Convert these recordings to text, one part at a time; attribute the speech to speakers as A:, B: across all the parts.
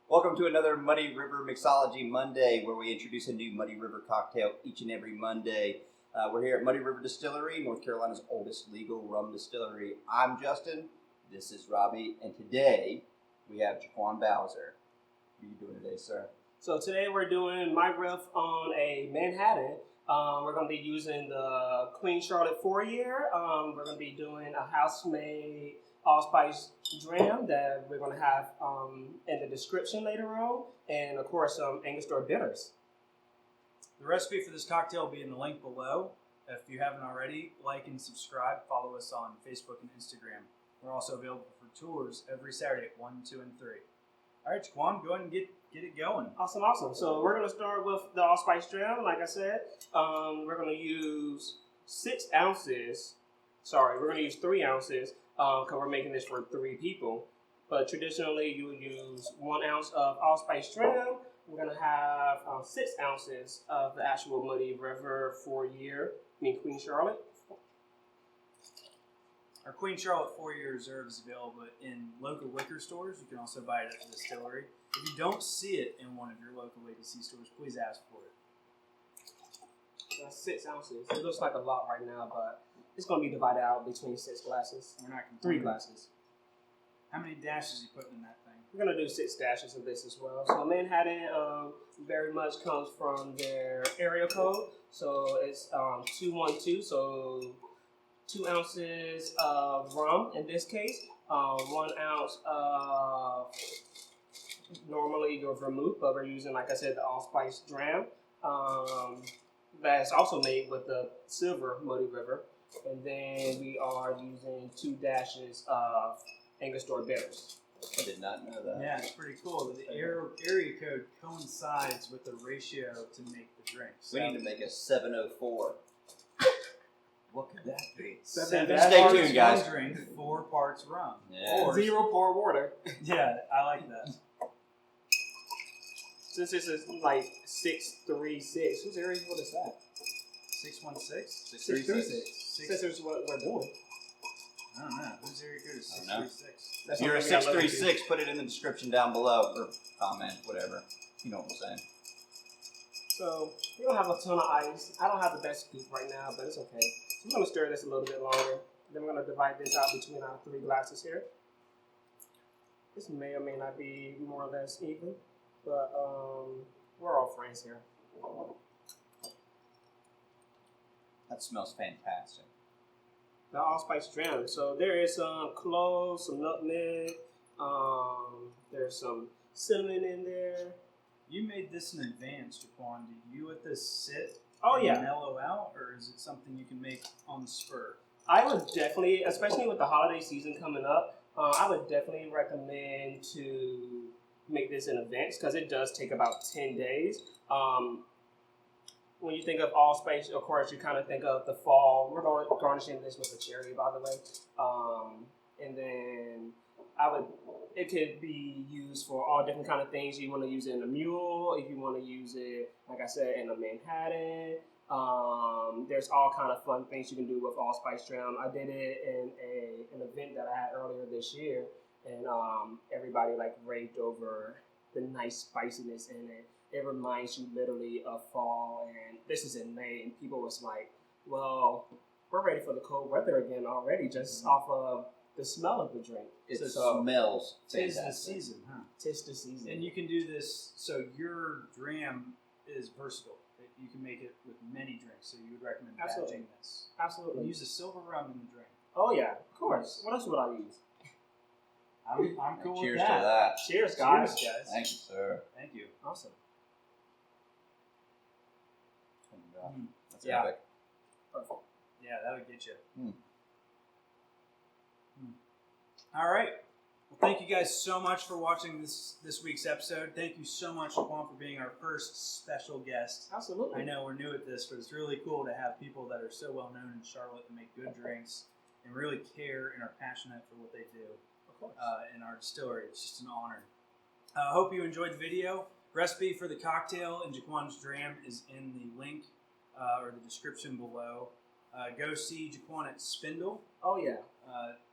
A: Welcome to another Muddy River Mixology Monday, where we introduce a new Muddy River cocktail each and every Monday. We're here at Muddy River Distillery, North Carolina's oldest legal rum distillery. I'm Justin, this is Robbie, and today we have JaQuan Bowser. What are you doing today, sir?
B: So today we're doing my riff on a Manhattan. We're going to be using the Queen Charlotte 4-year. We're going to be doing a house-made Allspice Dram that we're going to have in the description later on. And, of course, some Angostura bitters.
C: The recipe for this cocktail will be in the link below. If you haven't already, like and subscribe. Follow us on Facebook and Instagram. We're also available for tours every Saturday at 1, 2, and 3. All right, JaQuan, go ahead and get it going.
B: Awesome. So we're going to start with the Allspice Dram. Like I said, we're going to use 6 ounces. Sorry, we're going to use 3 ounces because we're making this for 3 people. But traditionally, you would use 1 ounce of Allspice Dram. We're going to have 6 ounces of the actual Muddy River 4-year, Queen Charlotte.
C: Our Queen Charlotte 4-year reserve is available in local liquor stores. You can also buy it at the Distillery. If you don't see it in one of your local ABC stores, please ask for it.
B: That's 6 ounces. It looks like a lot right now, but it's going to be divided out between 6 glasses.
C: We're not
B: 3 glasses.
C: How many dashes are you putting in that thing?
B: We're going to do 6 dashes of this as well. So Manhattan very much comes from their area code. So it's 212. So 2 ounces of rum in this case. 1 ounce of normally your vermouth, but we're using, like I said, the Allspice Dram. That's also made with the silver Muddy River. And then we are using 2 dashes of Angostura bitters.
A: I did not know that.
C: Yeah, it's pretty cool. The area code coincides with the ratio to make the drink. So
A: We need to make a 704. What could that be?
C: 7
A: Stay
C: parts
A: tuned, guys.
C: rum drink, 4 parts rum.
A: Yeah.
C: Or
B: 0 pour water.
C: Yeah, I like that.
B: Since this is like 636, whose area? What is that?
C: 616?
B: 636. Since this is what we're doing.
C: I don't know. Whose area code is
A: I don't know.
C: 636?
A: If you're a 636, put it in the description down below, or comment, whatever. You know what I'm saying.
B: So, we don't have a ton of ice. I don't have the best scoop right now, but it's okay. So I'm going to stir this a little bit longer. Then we're going to divide this out between our 3 glasses here. This may or may not be more or less even, but we're all friends here.
A: That smells fantastic.
B: The Allspice Dram. So there is some cloves, some nutmeg, there's some cinnamon in there.
C: You made this in advance, JaQuan. Did you let this sit
B: Oh,
C: and
B: yeah.
C: mellow out, or is it something you can make on the spur?
B: I would definitely, especially with the holiday season coming up, I would definitely recommend to make this in advance because it does take about 10 days. When you think of Allspice, of course, you kind of think of the fall. We're garnishing this with a cherry, by the way. And then it could be used for all different kind of things. You want to use it in a mule, if you want to use it, like I said, in a Manhattan. There's all kind of fun things you can do with Allspice Dram. I did it in an event that I had earlier this year, and everybody like raved over the nice spiciness in it. It reminds you literally of fall, and this is in May, and people was like, well, we're ready for the cold weather again already, just off of the smell of the drink.
A: It
B: So,
A: smells
C: Tis the
A: fantastic.
C: season, huh?
B: tis the season.
C: And you can do this, so your dram is versatile. You can make it with many drinks, so you would recommend
B: Absolutely.
C: batching this.
B: Absolutely.
C: And use a silver rum in the drink.
B: Oh, yeah, of course. What else would I use?
C: I'm cool
A: Cheers
C: with
A: to
C: that.
A: that.
B: Cheers, guys.
C: Cheers, guys.
A: Thank you, sir.
C: Thank you.
B: Awesome.
A: That's
C: Yeah.
A: epic.
B: Perfect.
C: Yeah, that'll get you.
A: Mm.
C: All right. Well, thank you guys so much for watching this week's episode. Thank you so much, JaQuan, for being our first special guest.
B: Absolutely.
C: I know we're new at this, but it's really cool to have people that are so well known in Charlotte and make good drinks and really care and are passionate for what they do
B: Of course.
C: in our distillery. It's just an honor. I hope you enjoyed the video. Recipe for the cocktail and JaQuan's Dram is in the link or the description below. Go see JaQuan at Spindle.
B: Oh, yeah.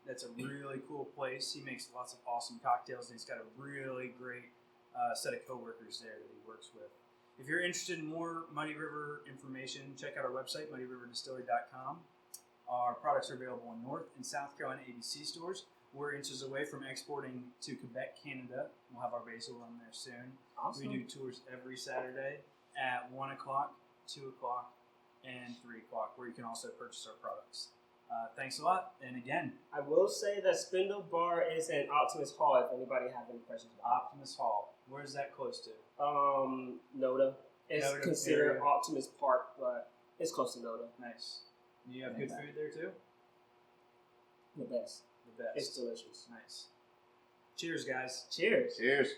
C: That's a really cool place. He makes lots of awesome cocktails, and he's got a really great set of coworkers there that he works with. If you're interested in more Muddy River information, check out our website, muddyriverdistillery.com. Our products are available in North and South Carolina ABC stores. We're inches away from exporting to Quebec, Canada. We'll have our basil on there soon.
B: Awesome.
C: We do tours every Saturday at 1 o'clock, 2 o'clock, and 3 o'clock, where you can also purchase our products. Thanks a lot. And again,
B: I will say that Spindle Bar is in Optimist Hall if anybody have any questions about
C: Optimist Hall. Where's that close to?
B: it. NODA. It's
C: NODA
B: considered
C: area.
B: Optimist Park, but it's close to NODA.
C: Nice. Do you have good food there too?
B: The best.
C: The best.
B: It's delicious.
C: Nice. Cheers, guys.
B: Cheers.
A: Cheers.